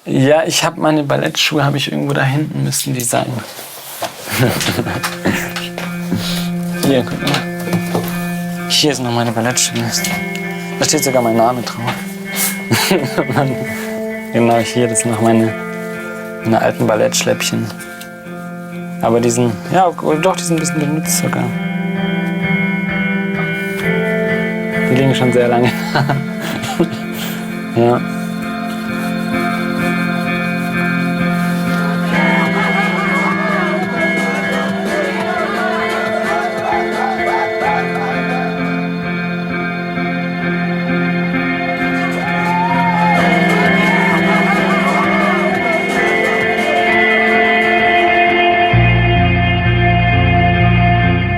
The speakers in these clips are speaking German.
Ja, ich habe meine Ballettschuhe irgendwo da hinten, müssten die sein. Hier, guck mal. Hier sind noch meine Ballettschuhe. Da steht sogar mein Name drauf. Genau, hier, das sind noch meine alten Ballettschläppchen. Aber die sind, ja doch, die sind ein bisschen benutzt sogar. Die liegen schon sehr lange. Ja.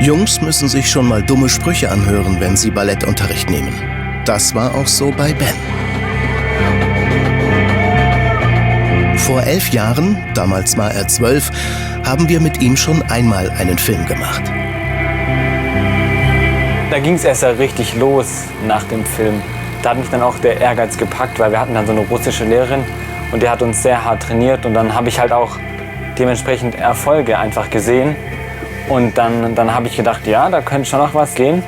Jungs müssen sich schon mal dumme Sprüche anhören, wenn sie Ballettunterricht nehmen. Das war auch so bei Ben. Vor 11 Jahren, damals war er 12, haben wir mit ihm schon einmal einen Film gemacht. Da ging es erst richtig los nach dem Film. Da hat mich dann auch der Ehrgeiz gepackt, weil wir hatten dann so eine russische Lehrerin und die hat uns sehr hart trainiert. Und dann habe ich halt auch dementsprechend Erfolge einfach gesehen. Und dann habe ich gedacht, ja, da könnte schon noch was gehen.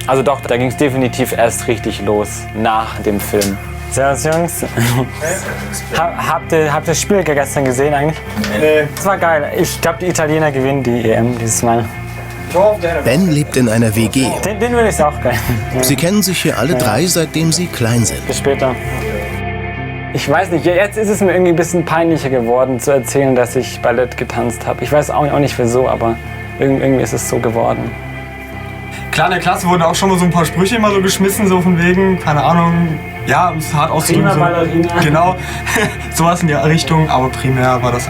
Also doch, da ging es definitiv erst richtig los nach dem Film. Servus Jungs. Habt ihr das Spiel gestern gesehen eigentlich? Nee. Das war geil. Ich glaube, die Italiener gewinnen die EM dieses Mal. Ben lebt in einer WG. Den würde ich auch geil. Sie kennen sich hier alle drei, seitdem sie klein sind. Bis später. Ich weiß nicht, jetzt ist es mir irgendwie ein bisschen peinlicher geworden zu erzählen, dass ich Ballett getanzt habe. Ich weiß auch nicht wieso, aber irgendwie ist es so geworden. Klar, in der Klasse wurden auch schon mal so ein paar Sprüche immer so geschmissen, so von wegen, keine Ahnung, ja, um es hart auszudrücken. So, genau, sowas in die Richtung, aber primär war das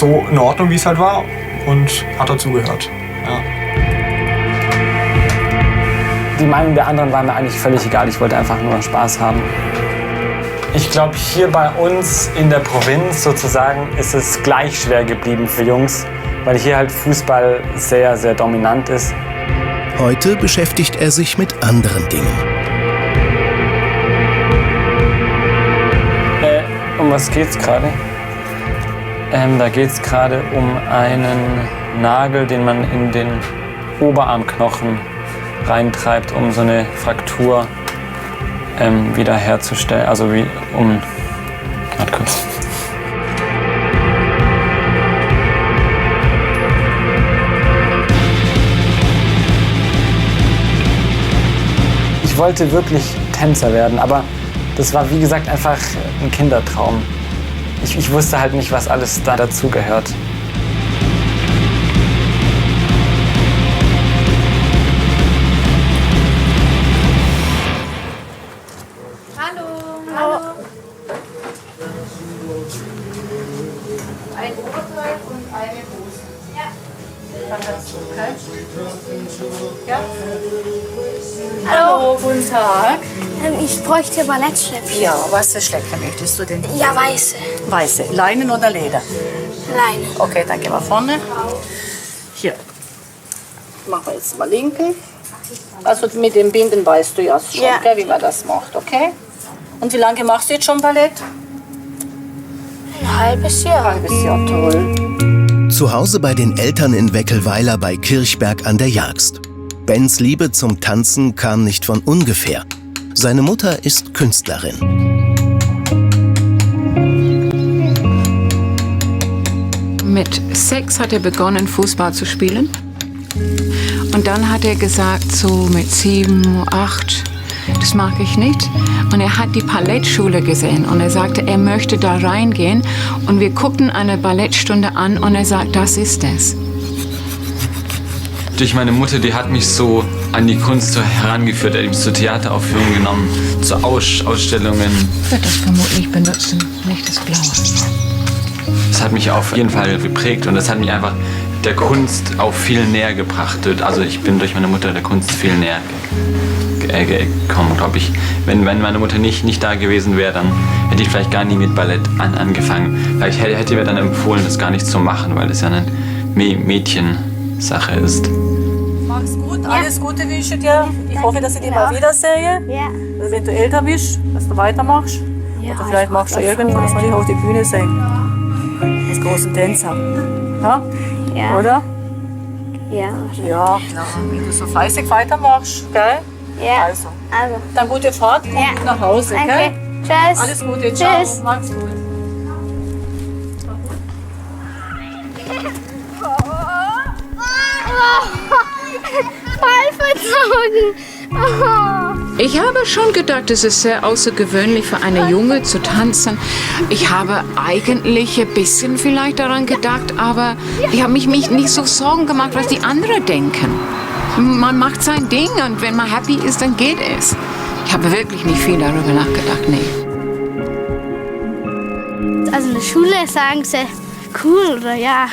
so in Ordnung, wie es halt war und hat dazugehört. Ja. Die Meinung der anderen war mir eigentlich völlig egal, ich wollte einfach nur Spaß haben. Ich glaube, hier bei uns in der Provinz sozusagen ist es gleich schwer geblieben für Jungs, weil hier halt Fußball sehr, sehr dominant ist. Heute beschäftigt er sich mit anderen Dingen. Um was geht's gerade? Da geht's gerade um einen Nagel, den man in den Oberarmknochen reintreibt, um so eine Fraktur wiederherzustellen, also warte kurz. Ich wollte wirklich Tänzer werden, aber das war wie gesagt einfach ein Kindertraum. Ich wusste halt nicht, was alles da dazugehört. Hallo, guten Tag. Ich bräuchte Ballettschläppchen. Ja, was für Schläppchen möchtest du denn? Ja, weiße. Weiße. Leinen oder Leder? Leine. Okay, dann gehen wir vorne. Hier. Machen wir jetzt mal linken. Also mit dem Binden weißt du ja schon, Ja. gell, wie man das macht, okay? Und wie lange machst du jetzt schon Ballett? Ein halbes Jahr. Ein halbes Jahr, toll. Zu Hause bei den Eltern in Weckelweiler bei Kirchberg an der Jagst. Bens Liebe zum Tanzen kam nicht von ungefähr. Seine Mutter ist Künstlerin. Mit 6 hat er begonnen, Fußball zu spielen. Und dann hat er gesagt, so mit 7, 8, das mag ich nicht. Und er hat die Ballettschule gesehen und er sagte, er möchte da reingehen. Und wir guckten eine Ballettstunde an und er sagt, das ist es. Durch meine Mutter, die hat mich so an die Kunst so herangeführt, er hat mich zu Theateraufführungen genommen, zu Ausstellungen. Ich würde das vermutlich benutzen, nicht das Blaue. Das hat mich auf jeden Fall geprägt und das hat mich einfach der Kunst auch viel näher gebracht. Also ich bin durch meine Mutter der Kunst viel näher gekommen, glaube ich. Wenn meine Mutter nicht da gewesen wäre, dann hätte ich vielleicht gar nie mit Ballett angefangen. Vielleicht hätte mir dann empfohlen, das gar nicht zu machen, weil es ja eine Mädchensache ist. Mach's gut, alles Gute wünsche dir. Ich hoffe, dass ich dich mal wiedersehe. Ja. Wenn du älter bist, dass du weitermachst. Ja, Oder vielleicht machst du irgendwas, soll ich auf die Bühne singen. Als großen Tänzer. Ja? Ja. Oder? Ja. Ja, klar. Wenn du so fleißig weitermachst, gell? Ja. Also. Also. Dann gute Fahrt, komm Ja. gut nach Hause, Danke. gell? Tschüss. Alles Gute, ciao. Tschüss. Mach's gut. Voll verzogen. Ich habe schon gedacht, es ist sehr außergewöhnlich für eine Junge zu tanzen. Ich habe eigentlich ein bisschen vielleicht daran gedacht, aber ich habe mich nicht so Sorgen gemacht, was die anderen denken. Man macht sein Ding und wenn man happy ist, dann geht es. Ich habe wirklich nicht viel darüber nachgedacht, nee. Also in der Schule sagen sie, cool oder ja,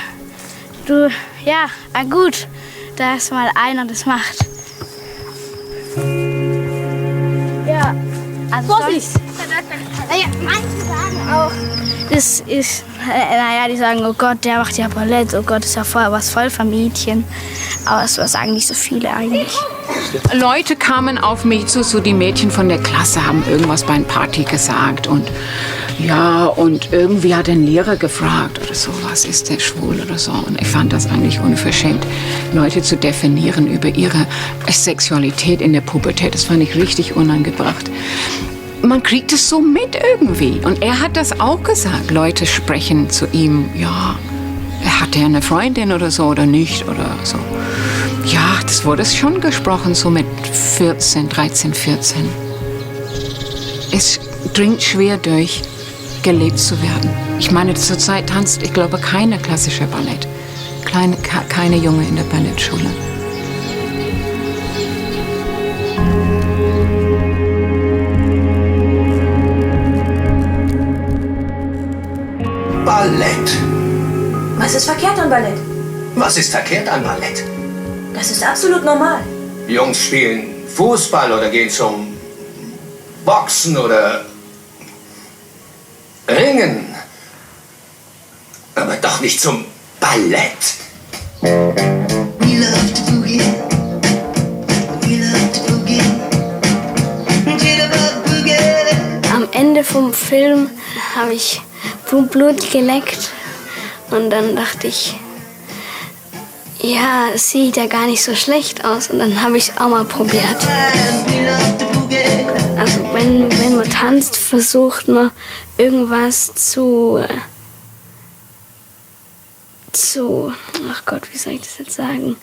du, ja, gut, da ist mal einer, das macht. Ja, also sonst, ja, manche sagen auch, das ist, naja, die sagen, oh Gott, der macht ja Ballett, oh Gott, ist ja voll was voll für Mädchen. Aber das sagen nicht so viele eigentlich. Leute kamen auf mich zu, so die Mädchen von der Klasse haben irgendwas bei einer Party gesagt und ja, und irgendwie hat ein Lehrer gefragt oder so, was ist der schwul oder so. Und ich fand das eigentlich unverschämt, Leute zu definieren über ihre Sexualität in der Pubertät. Das fand ich richtig unangebracht. Man kriegt es so mit irgendwie. Und er hat das auch gesagt. Leute sprechen zu ihm, ja, hat er eine Freundin oder so oder nicht oder so. Ja, das wurde schon gesprochen, so mit 13, 14. Es dringt schwer durch, gelebt zu werden. Ich meine, zurzeit tanzt, ich glaube, keine klassische Ballett. Keine Junge in der Ballettschule. Ballett. Was ist verkehrt an Ballett? Was ist verkehrt an Ballett? Das ist absolut normal. Jungs spielen Fußball oder gehen zum Boxen oder Ringen. Aber doch nicht zum Ballett. Am Ende vom Film habe ich Blut geleckt und dann dachte ich, ja, es sieht ja gar nicht so schlecht aus und dann habe ich es auch mal probiert. Also wenn man tanzt, versucht man irgendwas ach Gott, wie soll ich das jetzt sagen?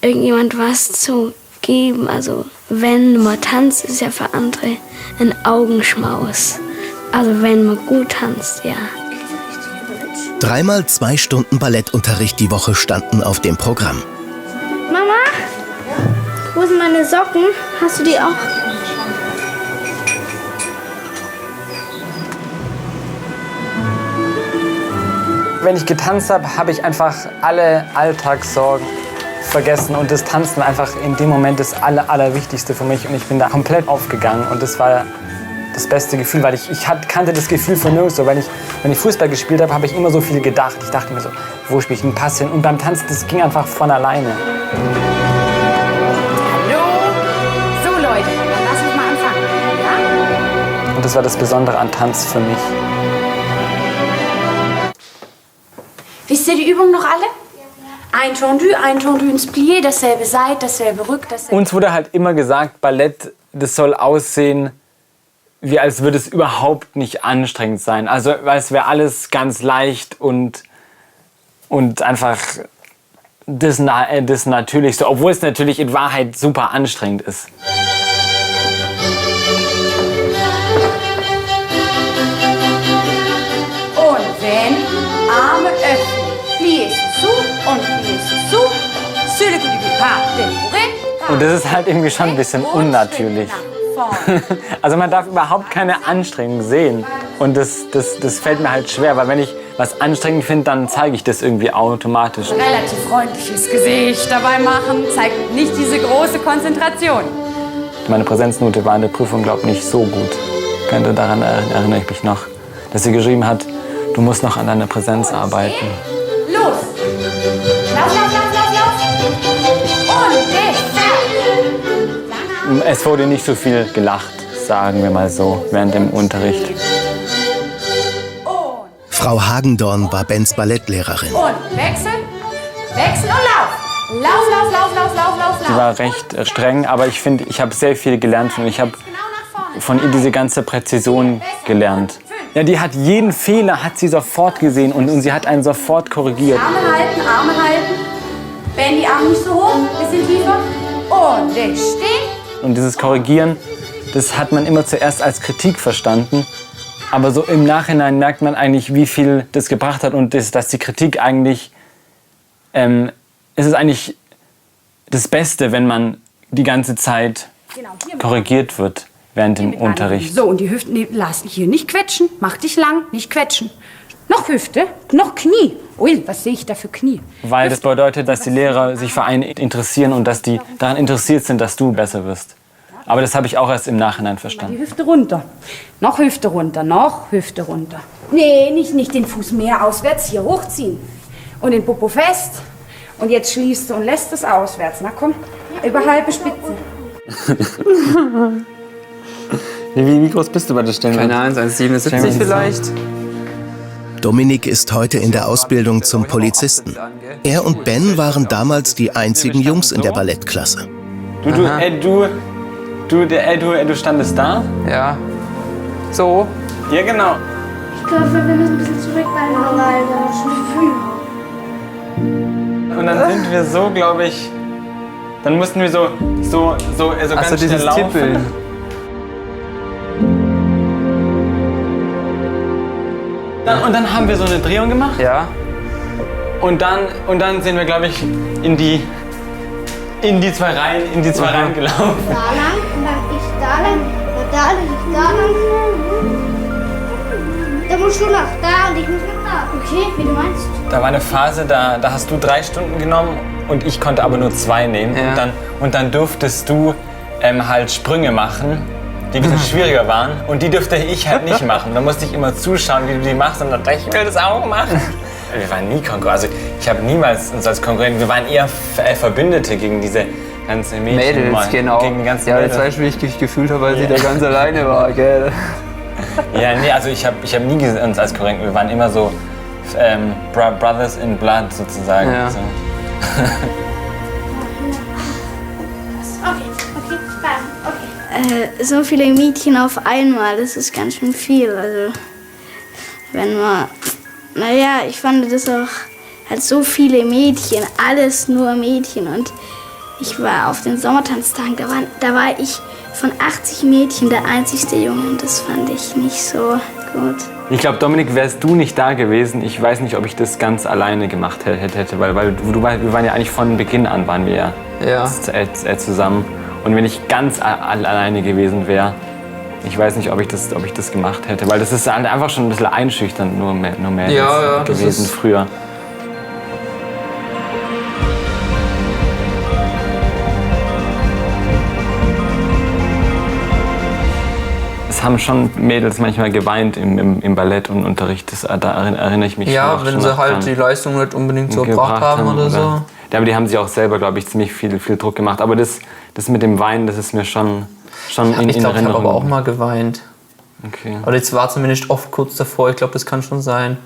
Irgendjemand was zu geben. Also wenn man tanzt, ist ja für andere ein Augenschmaus. Also wenn man gut tanzt, ja. 3 x 2 Stunden Ballettunterricht die Woche standen auf dem Programm. Mama, wo sind meine Socken? Hast du die auch? Wenn ich getanzt habe, habe ich einfach alle Alltagssorgen vergessen und das Tanzen war einfach in dem Moment das Allerwichtigste für mich und ich bin da komplett aufgegangen und das war das beste Gefühl, weil ich kannte das Gefühl von nirgendwo. Wenn ich Fußball gespielt habe, habe ich immer so viel gedacht. Ich dachte mir so, wo spiele ich einen Pass hin? Und beim Tanzen, das ging einfach von alleine. Hallo? So Leute, dann lass uns mal anfangen, ja? Und das war das Besondere an Tanz für mich. Wisst ihr die Übung noch alle? Ein Tendu ins Plié, dasselbe Seite, dasselbe Rück, dasselbe... Uns wurde halt immer gesagt, Ballett, das soll aussehen, wie als würde es überhaupt nicht anstrengend sein. Also weil es wäre alles ganz leicht und einfach das Natürlichste, obwohl es natürlich in Wahrheit super anstrengend ist. Und wenn, Arme öffnen, Pliés zu und Pliés zu, sur le coup du pied, pas tempouré. Und das ist halt irgendwie schon ein bisschen unnatürlich. Also man darf überhaupt keine Anstrengung sehen. Und das fällt mir halt schwer, weil wenn ich was anstrengend finde, dann zeige ich das irgendwie automatisch. Relativ freundliches Gesicht dabei machen, zeigt nicht diese große Konzentration. Meine Präsenznote war in der Prüfung, glaube ich, nicht so gut. Daran erinnere ich mich noch, dass sie geschrieben hat, du musst noch an deiner Präsenz arbeiten. Los! Lauf! Und Es wurde nicht so viel gelacht. sagen wir mal so, während dem Unterricht. Frau Hagendorn war Bens Ballettlehrerin. Und wechseln, wechseln und lauf. Lauf. Sie war recht streng, aber ich finde, ich habe sehr viel gelernt und ich habe von ihr diese ganze Präzision gelernt. Ja, die hat jeden Fehler, hat sie sofort gesehen und sie hat einen sofort korrigiert. Arme halten. Ben, die Arme nicht so hoch, bisschen tiefer. Und ich stehen. Und dieses Korrigieren, das hat man immer zuerst als Kritik verstanden. Aber so im Nachhinein merkt man eigentlich, wie viel das gebracht hat und dass die Kritik eigentlich, es ist eigentlich das Beste, wenn man die ganze Zeit korrigiert wird während dem Unterricht. So, und die Hüften, nee, lass dich hier nicht quetschen. Mach dich lang, nicht quetschen. Noch Hüfte, noch Knie. Ui, was sehe ich da für Knie? Weil das bedeutet, dass die Lehrer sich für einen interessieren und dass die daran interessiert sind, dass du besser wirst. Aber das habe ich auch erst im Nachhinein verstanden. Die Hüfte runter. Noch Hüfte runter, noch Hüfte runter. Nee, nicht den Fuß mehr auswärts, hier hochziehen. Und den Popo fest. Und jetzt schließt du und lässt es auswärts. Na komm, über halbe Spitze. Wie groß bist du bei der Stelle? Keine Ahnung, 1,77 vielleicht. Dominik ist heute in der Ausbildung zum Polizisten. Er und Ben waren damals die einzigen Jungs in der Ballettklasse. Du standest da? Ja. So? Ja, genau. Ich glaube, wir müssen ein bisschen zurück, weil wir schon früh. Und dann sind wir so, glaube ich, dann mussten wir so ganz schnell laufen. Tippeln. Und dann haben wir so eine Drehung gemacht. Ja. Und dann sind wir, glaube ich, in die zwei Reihen gelaufen. Da lang, und dann ich da lang, und da lang, ich da lang. Dann musst du nach da und ich muss nach da. Okay, wie du meinst. Da war eine Phase, da hast du 3 Stunden genommen und ich konnte aber nur 2 nehmen. Ja. Und dann durftest du halt Sprünge machen, die ein bisschen schwieriger waren. Und die durfte ich halt nicht machen. Da musste ich immer zuschauen, wie du die machst und dann dachte ich will das auch machen. Wir waren nie Konkurrenten. Also ich habe niemals uns als Konkurrenten, wir waren eher Verbündete gegen diese ganzen Mädels, genau. Gegen die ganzen ja, Mädels. das weißt du, wie ich mich gefühlt habe, als ich da ganz alleine war, gell? Ja, nee, also ich hab nie uns als Konkurrenten, wir waren immer so Brothers in Blood sozusagen. Ja. So. Okay. So viele Mädchen auf einmal, das ist ganz schön viel. Also, wenn man. Naja, ich fand das auch. Halt so viele Mädchen, alles nur Mädchen. Und ich war auf den Sommertanztagen, da war ich von 80 Mädchen der einzigste Junge. Und das fand ich nicht so gut. Ich glaube, Dominik, wärst du nicht da gewesen, ich weiß nicht, ob ich das ganz alleine gemacht hätte. Weil wir waren ja eigentlich von Beginn an, waren wir ja zusammen. Und wenn ich ganz alleine gewesen wäre, ich weiß nicht, ob ich das gemacht hätte. Weil das ist halt einfach schon ein bisschen einschüchternd nur mehr ja, gewesen früher. Es haben schon Mädels manchmal geweint im Ballett und Unterricht. Da erinnere ich mich ja, schon wenn sie halt die Leistung nicht unbedingt so gebracht haben oder so. Ja, aber die haben sich auch selber, glaube ich, ziemlich viel Druck gemacht. Aber das mit dem Weinen, das ist mir schon in Erinnerung. Ich glaube, ich habe aber auch mal geweint. Okay. Aber jetzt war zumindest oft kurz davor. Ich glaube, das kann schon sein.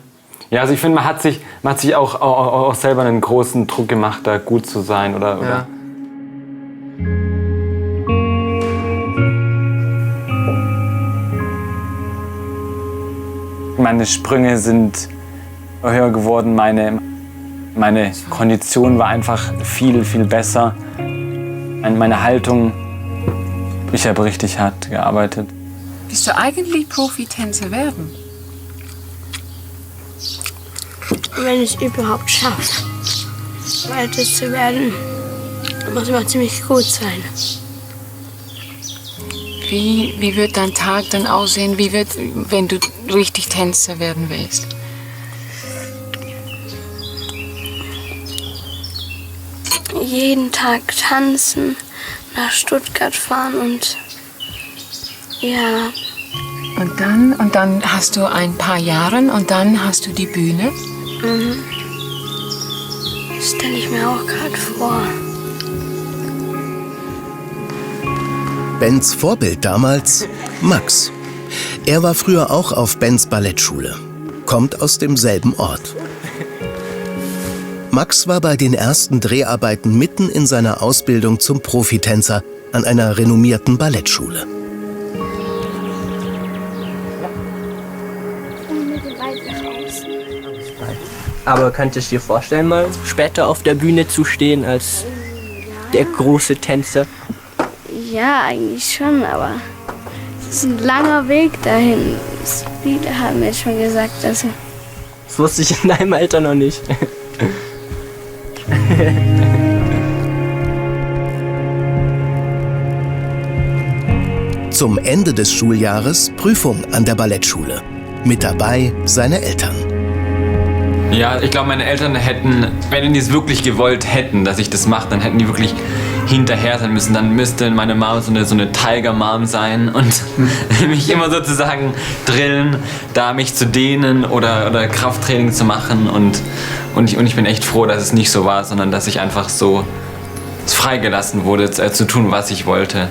Ja, also ich finde, man hat sich auch selber einen großen Druck gemacht, da gut zu sein. Oder. Meine Sprünge sind höher geworden, meine Kondition war einfach viel besser. Meine Haltung, ich habe richtig hart gearbeitet. Willst du eigentlich Profitänzer werden? Wenn ich es überhaupt schaffe, weiter zu werden, muss immer ziemlich gut sein. Wie wird dein Tag dann aussehen, wenn du richtig Tänzer werden willst? Jeden Tag tanzen, nach Stuttgart fahren und ja. Und dann hast du ein paar Jahre und dann hast du die Bühne? Mhm. Das stelle ich mir auch gerade vor. Bens Vorbild damals Max. Er war früher auch auf Bens Ballettschule, kommt aus demselben Ort. Max war bei den ersten Dreharbeiten mitten in seiner Ausbildung zum Profitänzer an einer renommierten Ballettschule. Aber könntest du dir vorstellen, mal später auf der Bühne zu stehen als der große Tänzer? Ja, eigentlich schon, aber es ist ein langer Weg dahin. Viele haben mir schon gesagt, dass... Das wusste ich in deinem Alter noch nicht. Zum Ende des Schuljahres Prüfung an der Ballettschule. Mit dabei seine Eltern. Ja, ich glaube, meine Eltern hätten, wenn die es wirklich gewollt hätten, dass ich das mache, dann hätten die wirklich hinterher sein müssen. Dann müsste meine Mom so eine Tiger-Mom sein und mich immer sozusagen drillen, da mich zu dehnen oder Krafttraining zu machen. Und ich bin echt froh, dass es nicht so war, sondern dass ich einfach so freigelassen wurde, zu tun, was ich wollte.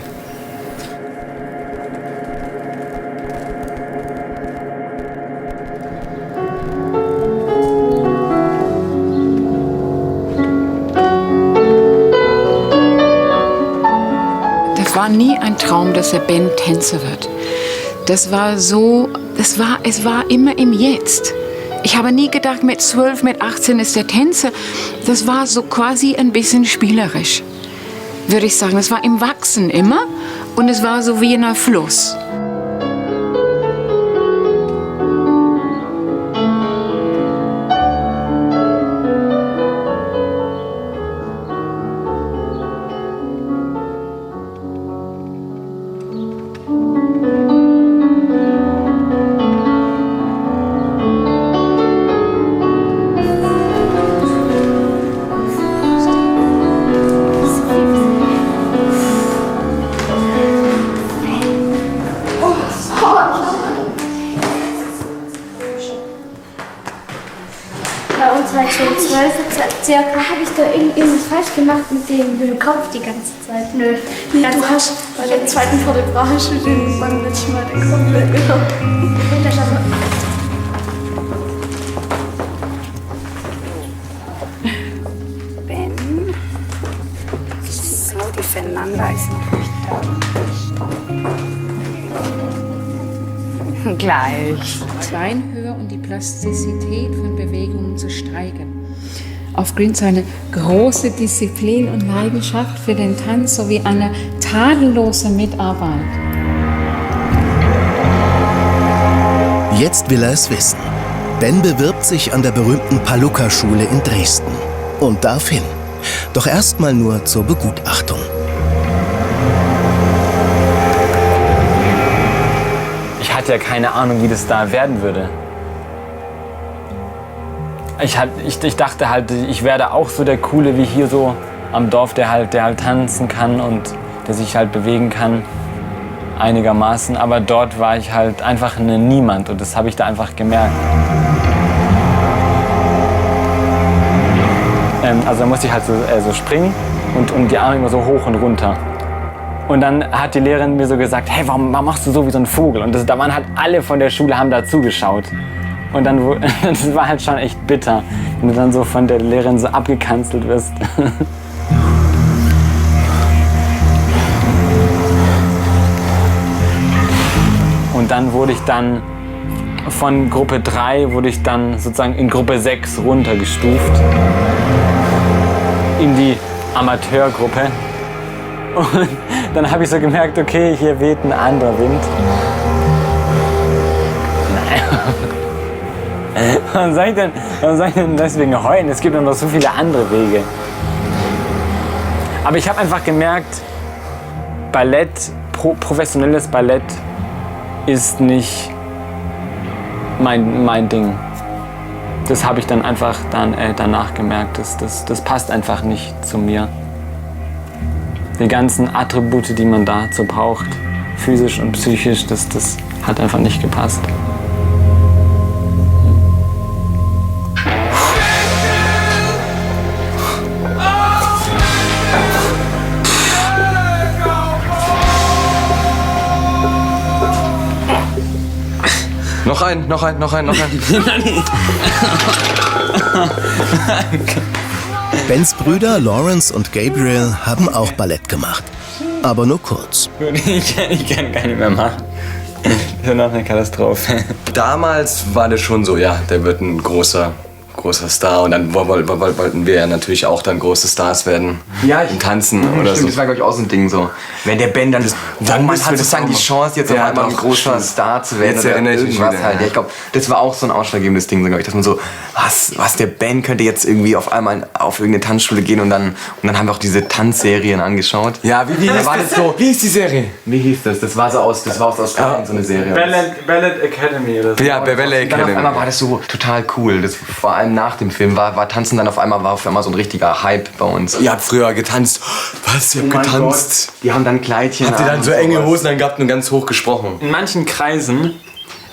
Es war nie ein Traum, dass Ben Tänzer wird. Es war immer im Jetzt. Ich habe nie gedacht, mit 12, mit 18 ist der Tänzer. Das war so quasi ein bisschen spielerisch, würde ich sagen. Es war im Wachsen immer und es war so wie in einem Fluss. Bei uns war ich schon 12, circa. Habe ich da irgendwas falsch gemacht mit dem Kopf die ganze Zeit? Nö. Nee, du hast bei der zweiten Fotograf hast du den beim letzten Mal den Kopf weggenommen. Ben. So, die Fernanda ist noch nicht da. Gleich. Kleinhöhe und die Plastizität von Bewegungen zu steigern. Aufgrund seiner großen Disziplin und Leidenschaft für den Tanz sowie eine tadellose Mitarbeit. Jetzt will er es wissen. Ben bewirbt sich an der berühmten Palluca-Schule in Dresden und darf hin. Doch erstmal nur zur Begutachtung. Ich hatte ja keine Ahnung, wie das da werden würde. Ich dachte halt, ich werde auch so der Coole wie hier so am Dorf, der halt tanzen kann und der sich halt bewegen kann einigermaßen. Aber dort war ich halt einfach Niemand und das habe ich da einfach gemerkt. Also da musste ich halt so springen und die Arme immer so hoch und runter. Und dann hat die Lehrerin mir so gesagt, hey, warum machst du so wie so ein Vogel? Und da waren halt alle von der Schule, haben da zugeschaut. Und dann, das war halt schon echt bitter, wenn du dann so von der Lehrerin so abgekanzelt wirst. Und dann wurde ich dann von Gruppe 3 sozusagen in Gruppe 6 runtergestuft. In die Amateurgruppe. Und dann habe ich so gemerkt, okay, hier weht ein anderer Wind. Warum soll ich denn deswegen heulen? Es gibt noch so viele andere Wege. Aber ich habe einfach gemerkt, Ballett, professionelles Ballett ist nicht mein Ding. Das habe ich dann einfach danach gemerkt. Das passt einfach nicht zu mir. Die ganzen Attribute, die man dazu braucht, physisch und psychisch, das hat einfach nicht gepasst. Noch ein. Bens Brüder Lawrence und Gabriel haben auch Ballett gemacht. Aber nur kurz. Ich kann gar nicht mehr machen. Das ist noch eine Katastrophe. Damals war das schon so, ja, der wird ein großer Star. Und dann wollten wir ja natürlich auch dann große Stars werden. Ja, im Tanzen oder so. Das war, glaube ich, auch so ein Ding so. Wenn der Ben dann man hat sozusagen die Chance, jetzt auf einmal ein großer Star zu werden. Jetzt erinnere ich mich wieder. Halt. Ja, ich glaube, das war auch so ein ausschlaggebendes Ding, glaube ich, dass man so, was der Ben könnte jetzt irgendwie auf einmal auf irgendeine Tanzschule gehen und dann haben wir auch diese Tanzserien angeschaut. Ja, wie hieß die Serie? Wie hieß das? Das war aus Australien, so eine Serie. Ballet Academy oder so. Ja, Ballet Academy. Dann auf einmal war das so total cool. Das vor allem nach dem Film war Tanzen dann auf einmal so ein richtiger Hype bei uns. Ihr habt früher getanzt. Was? Ihr habt getanzt? Gott. Die haben dann Kleidchen. Habt ihr dann so enge Hosen dann gehabt und ganz hoch gesprochen? In manchen Kreisen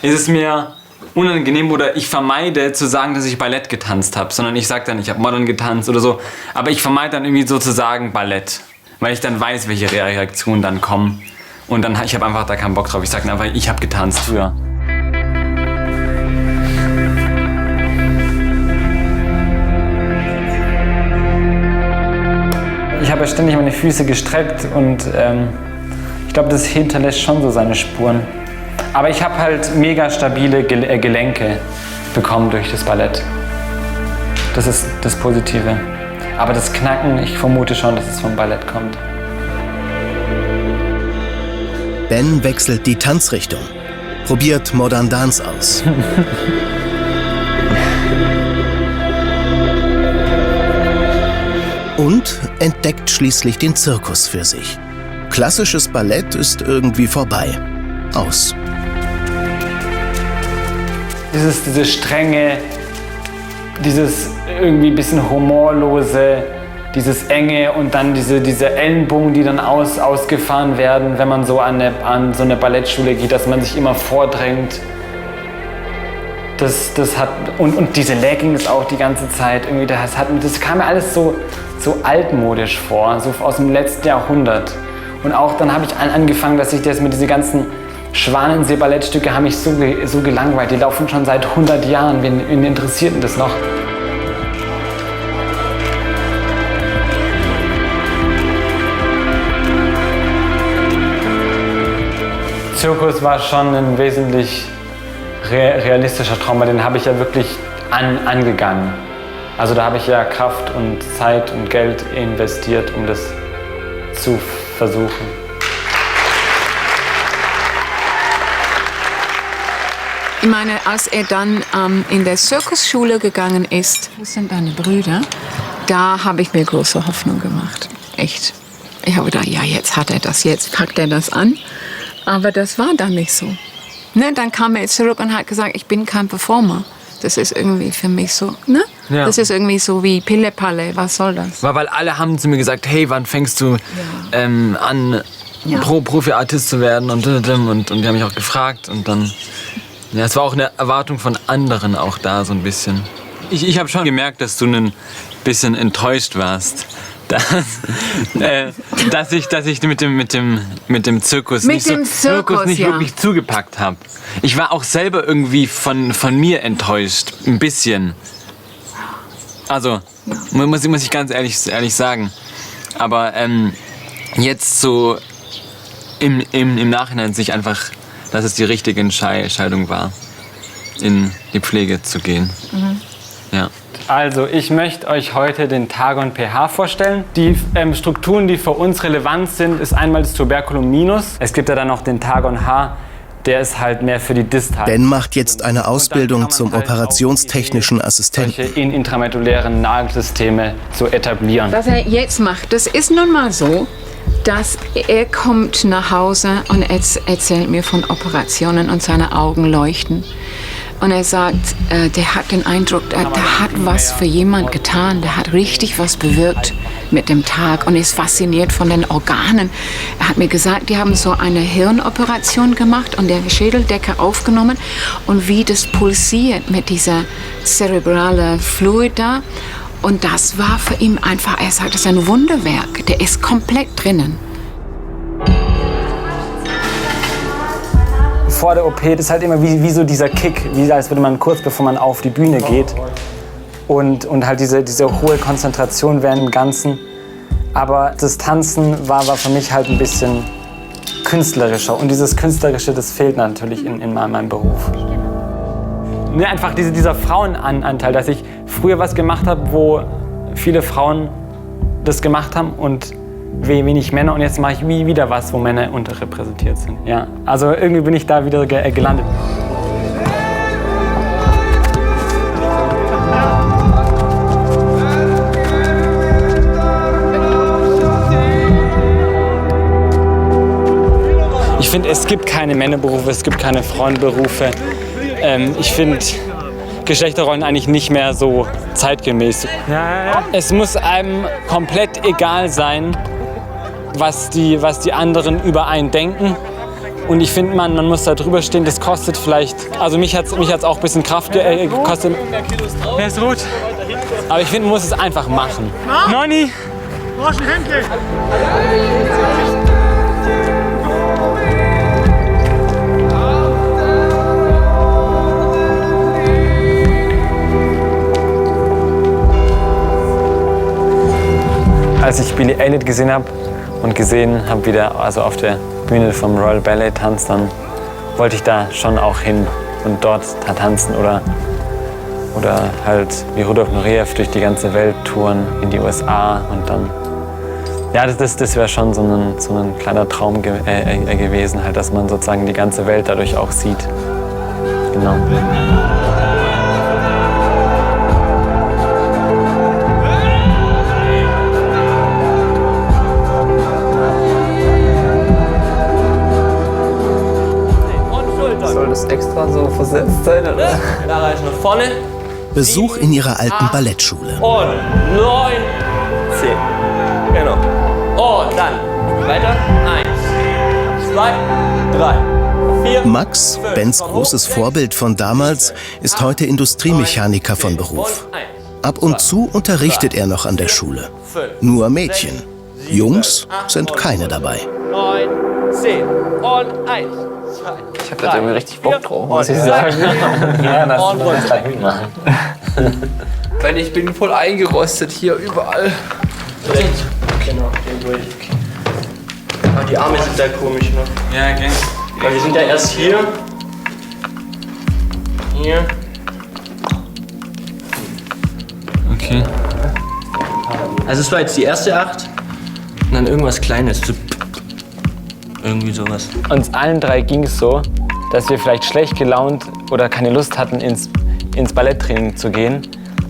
ist es mir unangenehm oder ich vermeide zu sagen, dass ich Ballett getanzt habe, sondern ich sage dann, ich habe Modern getanzt oder so. Aber ich vermeide dann irgendwie so zu sagen Ballett, weil ich dann weiß, welche Reaktionen dann kommen. Und dann ich habe einfach da keinen Bock drauf. Ich sage einfach, ich habe getanzt früher. Ich habe ja ständig meine Füße gestreckt und ich glaube, das hinterlässt schon so seine Spuren. Aber ich habe halt mega stabile Gelenke bekommen durch das Ballett. Das ist das Positive. Aber das Knacken, ich vermute schon, dass es vom Ballett kommt. Ben wechselt die Tanzrichtung, probiert Modern Dance aus. Und entdeckt schließlich den Zirkus für sich. Klassisches Ballett ist irgendwie vorbei. Aus. Diese Strenge, dieses irgendwie ein bisschen humorlose, dieses Enge und dann diese Ellenbogen, die dann ausgefahren werden, wenn man so an so eine Ballettschule geht, dass man sich immer vordrängt. Das hat, und diese Leggings auch die ganze Zeit, irgendwie, das kam mir alles so altmodisch vor, so aus dem letzten Jahrhundert. Und auch dann habe ich angefangen, dass ich das mit diesen ganzen Schwanensee-Ballettstücke haben mich so gelangweilt. Die laufen schon seit 100 Jahren. Wen interessiert denn das noch? Zirkus war schon ein wesentlich realistischer Traum, den habe ich ja wirklich angegangen. Also da habe ich ja Kraft und Zeit und Geld investiert, um das zu versuchen. Ich meine, als er dann in der Zirkusschule gegangen ist, das sind deine Brüder, da habe ich mir große Hoffnung gemacht. Echt. Ich habe gedacht, ja, jetzt hat er das, jetzt packt er das an. Aber das war dann nicht so. Ne, dann kam er zurück und hat gesagt, ich bin kein Performer. Das ist irgendwie für mich so, ne? Ja. Das ist irgendwie so wie Pille-Palle, was soll das? Weil alle haben zu mir gesagt, hey, wann fängst du an, Profi-Artist zu werden? Und die haben mich auch gefragt. Und dann, ja, es war auch eine Erwartung von anderen auch da, so ein bisschen. Ich habe schon gemerkt, dass du ein bisschen enttäuscht warst. Dass ich mit dem Zirkus nicht wirklich zugepackt habe. Ich war auch selber irgendwie von mir enttäuscht, ein bisschen. Also, muss ich ganz ehrlich sagen. Aber jetzt so im Nachhinein sich einfach, dass es die richtige Entscheidung war, in die Pflege zu gehen. Mhm. Ja. Also, ich möchte euch heute den Tagon pH vorstellen. Die Strukturen, die für uns relevant sind, ist einmal das Tuberculum minus. Es gibt ja dann noch den Tagon H, der ist halt mehr für die Distal. Ben macht jetzt eine Ausbildung zum operationstechnischen Assistenten. Solche intramedulären Nagelsysteme zu etablieren. Was er jetzt macht, das ist nun mal so, dass er kommt nach Hause und erzählt mir von Operationen und seine Augen leuchten. Und er sagt, der hat den Eindruck, der hat was für jemand getan, der hat richtig was bewirkt mit dem Tag und ist fasziniert von den Organen. Er hat mir gesagt, die haben so eine Hirnoperation gemacht und der Schädeldecke aufgenommen und wie das pulsiert mit dieser cerebrale Fluid da. Und das war für ihn einfach, er sagt, das ist ein Wunderwerk, der ist komplett drinnen. vor der OP, das ist halt immer wie so dieser Kick, wie als würde man kurz bevor man auf die Bühne geht. Und halt diese hohe Konzentration während dem Ganzen. Aber das Tanzen war für mich halt ein bisschen künstlerischer. Und dieses Künstlerische, das fehlt natürlich in meinem Beruf. Ne, einfach dieser Frauenanteil, dass ich früher was gemacht habe, wo viele Frauen das gemacht haben und wenig Männer. Und jetzt mache ich wieder was, wo Männer unterrepräsentiert sind. Ja, also irgendwie bin ich da wieder gelandet. Ich finde, es gibt keine Männerberufe, es gibt keine Frauenberufe. Ich finde Geschlechterrollen eigentlich nicht mehr so zeitgemäß. Es muss einem komplett egal sein, was die anderen über einen denken. Und ich finde, man muss da drüber stehen, das kostet vielleicht, also mich hat's auch ein bisschen Kraft gekostet. Er ist rot. Aber ich finde, man muss es einfach machen. Nonni! Als ich Billy Elliot gesehen habe wieder, also auf der Bühne vom Royal Ballet Tanz, dann wollte ich da schon auch hin und dort tanzen oder halt wie Rudolf Nureyev durch die ganze Welt touren in die USA und dann, ja, das wäre schon so ein kleiner Traum gewesen, halt, dass man sozusagen die ganze Welt dadurch auch sieht. Genau. Soll das extra so versetzt sein, oder? Da reicht nach vorne. Besuch in ihrer alten Ballettschule. Und 9, 10. Genau. Und dann weiter. 1, 2, 3, 4. Max, Bens großes Vorbild von damals, ist heute Industriemechaniker von Beruf. Ab und zu unterrichtet er noch an der Schule. Nur Mädchen. Jungs sind keine dabei. 9, 10 und 1. Ich hab da irgendwie richtig Bock drauf, muss ich sagen. Ja, das gleich mitmachen. Weil ich bin voll eingerostet hier überall. Rechts. Genau, den durch. Aber die Arme sind da komisch noch. Ja, okay. Weil wir sind ja erst hier. Hier. Okay. Also es war jetzt die erste 8. Und dann irgendwas Kleines. Irgendwie sowas. Uns allen drei ging es so, dass wir vielleicht schlecht gelaunt oder keine Lust hatten, ins Balletttraining zu gehen.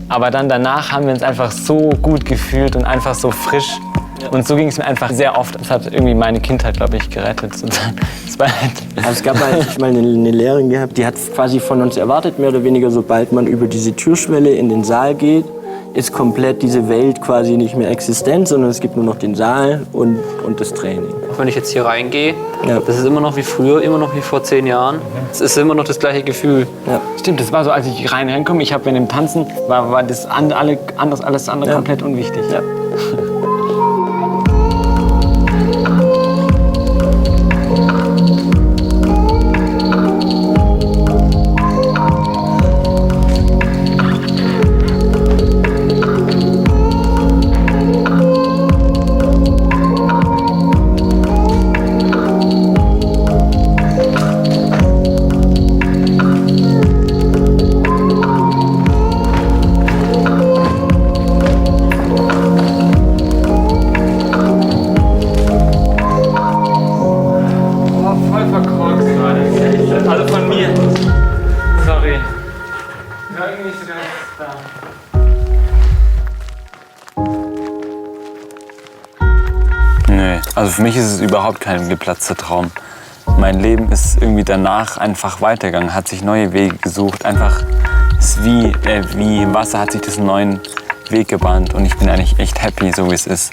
Aber dann danach haben wir uns einfach so gut gefühlt und einfach so frisch. Ja. Und so ging es mir einfach sehr oft. Das hat irgendwie meine Kindheit, glaube ich, gerettet. Sozusagen. Das Ballett. Also es gab mal eine Lehrerin gehabt, die hat quasi von uns erwartet, mehr oder weniger, sobald man über diese Türschwelle in den Saal geht, ist komplett diese Welt quasi nicht mehr existent, sondern es gibt nur noch den Saal und das Training. Auch wenn ich jetzt hier reingehe, das ist immer noch wie früher, immer noch wie vor 10 Jahren. Es ist immer noch das gleiche Gefühl. Ja. Stimmt, das war so, als ich reinkomme, ich habe in dem Tanzen, war das alles andere komplett unwichtig. Ja. Also für mich ist es überhaupt kein geplatzter Traum. Mein Leben ist irgendwie danach einfach weitergegangen, hat sich neue Wege gesucht. Einfach ist wie im Wasser hat sich das einen neuen Weg gebahnt und ich bin eigentlich echt happy, so wie es ist.